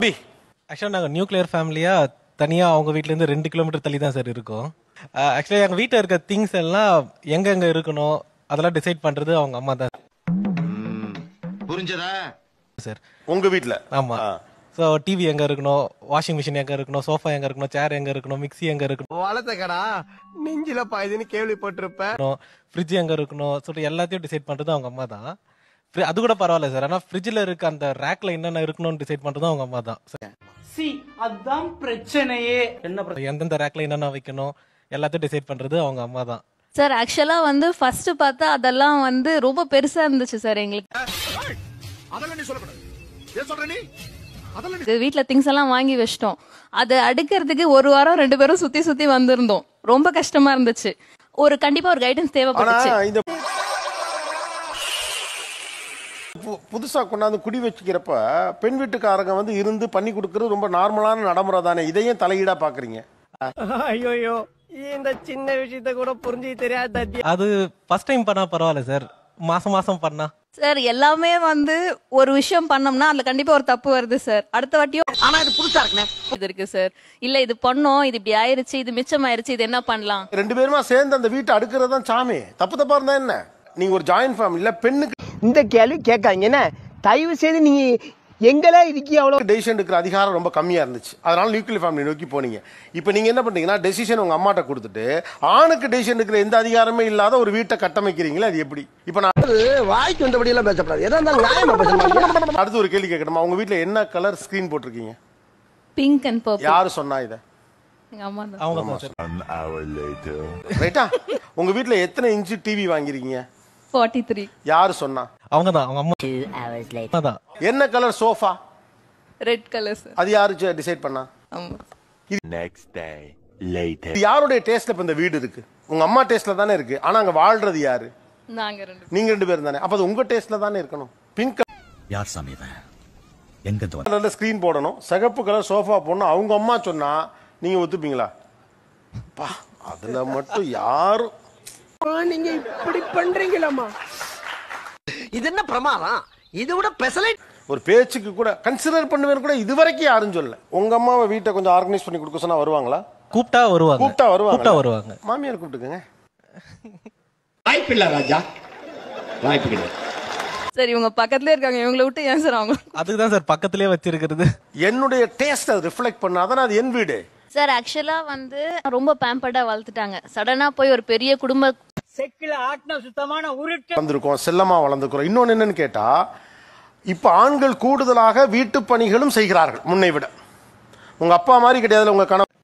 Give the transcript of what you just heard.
ஆக்சுவலாக நாங்கள் நியூக்ளியர் ஃபேமிலியாக தனியாக அவங்க வீட்டிலேருந்து 2 கிலோமீட்டர் தள்ளி தான் சார் இருக்கோம். ஆக்சுவலி எங்கள் வீட்டில் இருக்க திங்ஸ் எல்லாம் எங்கெங்கே இருக்கணும் அதெல்லாம் டிசைட் பண்ணுறது அவங்க அம்மா தான் புரிஞ்சதா சார். உங்க வீட்டில்? ஆமாம். ஸோ டிவி எங்கே இருக்கணும், வாஷிங் மிஷின் எங்கே இருக்கணும், சோஃபா எங்கே இருக்கணும், சேர் எங்கே இருக்கணும், மிக்ஸி எங்கே இருக்கணும், வளர்த்தக்கடா நெஞ்சில பாயுதுன்னு கேள்விப்பட்டிருப்பேன், ஃப்ரிட்ஜ் எங்கே இருக்கணும் சொல்லிட்டு எல்லாத்தையும் டிசைட் பண்ணுறது அவங்க அம்மா தான். அது கூட பரவாயில்ல சார். ஆனால் ஃப்ரிட்ஜில் இருக்க அந்த ரேக்ல என்னென்ன இருக்கணும்னு டிசைட் பண்ணுறது அவங்க அம்மா தான் சார். அதான் பிரச்சனையே. எந்தெந்த ரேக்ல என்னென்ன வைக்கணும் எல்லாத்தையும் டிசைட் பண்ணுறது அவங்க அம்மா தான் சார். ஆக்சுவலா வந்து ஃபர்ஸ்ட் பார்த்தா அதெல்லாம் வந்து ரொம்ப பெருசா இருந்துச்சு சார் எங்களுக்கு. வீட்ல திங்ஸ் எல்லாம் வாங்கி வச்சிட்டோம். அதை அடுக்கிறதுக்கு 1 வாரம் 2 பேரும் சுத்தி சுத்தி வந்திருந்தோம். ரொம்ப கஷ்டமா இருந்துச்சு. கண்டிப்பா ஒரு கைடன்ஸ் தேவைப்பட்டுச்சு. இந்த புதுசா கொண்டாந்து குடி வச்சுக்கிறப்ப பெண் வீட்டுக்காரங்க வந்து இருந்து பண்ணி கொடுக்கறது ரொம்ப நார்மலான நடைமுறை தானே. இதையும் தலையீடா பாக்குறீங்க? ஐயோ இந்த சின்ன விஷயத்த கூட புரிஞ்சு தெரியாது. அது ஃபர்ஸ்ட் டைம் பண்ணா பரவாயில்ல சார். மாசம் மாசம் பண்ணா சார் எல்லாமே வந்து ஒரு விஷயம் பண்ணோம்னா அதுல கண்டிப்பா ஒரு தப்பு வருது சார். அடுத்த வாட்டியும் ஆனா இது புதுசா இருக்குனே இது இருக்கு சார். இல்ல இது பண்ணோம், இது இப்படி ஆயிருச்சு, இது மிச்சம் ஆயிருச்சு, இது என்ன பண்ணலாம். 2 பேருமா சேர்ந்து அந்த வீட்டை அடுக்கிறது தான் சாமி. தப்பு தப்பா இருந்தா என்ன? நீங்க ஒரு ஜாயின்ட் ஃபேமிலில பெண்ணுக்கு இந்த கேள்வி கேட்காங்க என்ன, தயவு செய்து நீங்க எங்களே இதுக்கு அவ்வளவு டெசிஷன் எடுக்கிற அதிகாரம் ரொம்ப கம்மியா இருந்துச்சு. அதனால நியூக்ளியர் ஃபேமிலி நோக்கி போனீங்க. இப்போ நீங்க என்ன பண்றீங்கன்னா டெசிஷன் உங்க அம்மாட்ட கொடுத்துட்டு ஆணுக்கு டெசிஷன் எடுக்கிற எந்த அதிகாரமே இல்லாத ஒரு வீட்டை கட்டமைக்கிறீங்களா? அது எப்படி? இப்போ நான் வாய்க்கு வந்தபடி எல்லாம் பேசப்படாது. எதா இருந்தாலும் நியாயமா பேசணும். அடுத்து ஒரு கேள்வி கேட்கணுமா? உங்க வீட்டுல என்ன கலர் ஸ்கிரீன் போட்டிருக்கீங்க? Pink and purple. யாரு சொன்னா இத? எங்க அம்மா தான். அவங்க தான் சார். ரைட்டா? உங்க வீட்டுல எத்தனை இன்ச்சு டிவி வாங்கிருக்கீங்க? 43. யாரு சொன்னா? அவங்க தான். அவங்க அம்மா தான். என்ன colour sofa? Red colour sir. அது யாரு டிசைட் பண்ணா? ஆமா. இது யாருடைய டேஸ்ட்ல இப்ப இந்த வீடு இருக்கு? உங்க அம்மா டேஸ்ட்ல தானே இருக்கு. ஆனா அங்க வாழ்றது யாரு? நாங்க நீங்க 2 பேரும் தானே. அப்ப அது உங்க டேஸ்ட்ல தானே இருக்கணும். பிங்க் யார் சாமி இவன்? எங்க கலர்ல ஸ்கிரீன் போடணும், சிகப்பு கலர் சோஃபா போடணும். அவங்க அம்மா சொன்னா நீங்க ஒத்துப்பீங்களா? அதுல மட்டும் யாரும் நீங்க இப்படி பண்றீங்களாமா? இது என்ன பிரமாதம்? இது விட ஸ்பெஷலைட் ஒரு பேச்சுக்கு கூட கன்சிடர் பண்ணுவேன் கூட இதுவரைக்கும் யாரும் சொல்லல. உங்க அம்மாவை வீட்டை கொஞ்சம் ஆர்கனைஸ் பண்ணி கொடுக்க சொன்னா வருவாங்களா? கூப்பிட்டா வருவாங்க. கூப்பிட்டா வருவாங்க. மாமியார் கூப்பிட்டுக்கங்க. வாய்ப்பில்லை ராஜா, வாய்ப்பு கிடையாது. சரி இவங்க பக்கத்துலயே இருக்காங்க, இவங்களை விட்டு ஏன் சார் அவங்க? அதுதான் சார் பக்கத்திலே வச்சிருக்கிறது. என்னுடைய டேஸ்ட் அது ரிஃப்ளெக்ட் பண்ணாதான் அது என் வீடு சார். ஆக்சுவலா வந்து ரொம்ப பேம்பர்டா வளர்த்துட்டாங்க. சடனா போய் ஒரு பெரிய குடும்ப செக்கில ஆட்டின சுத்தமான உருட்டு வந்திருக்கோம், செல்லமா வளர்ந்துக்கிறோம். இன்னொன்னு என்னன்னு கேட்டா, இப்ப ஆண்கள் கூடுதலாக வீட்டு பணிகளும் செய்கிறார்கள் முன்னை விட. உங்க அப்பா மாதிரி கிடையாதுல உங்க கணவர்.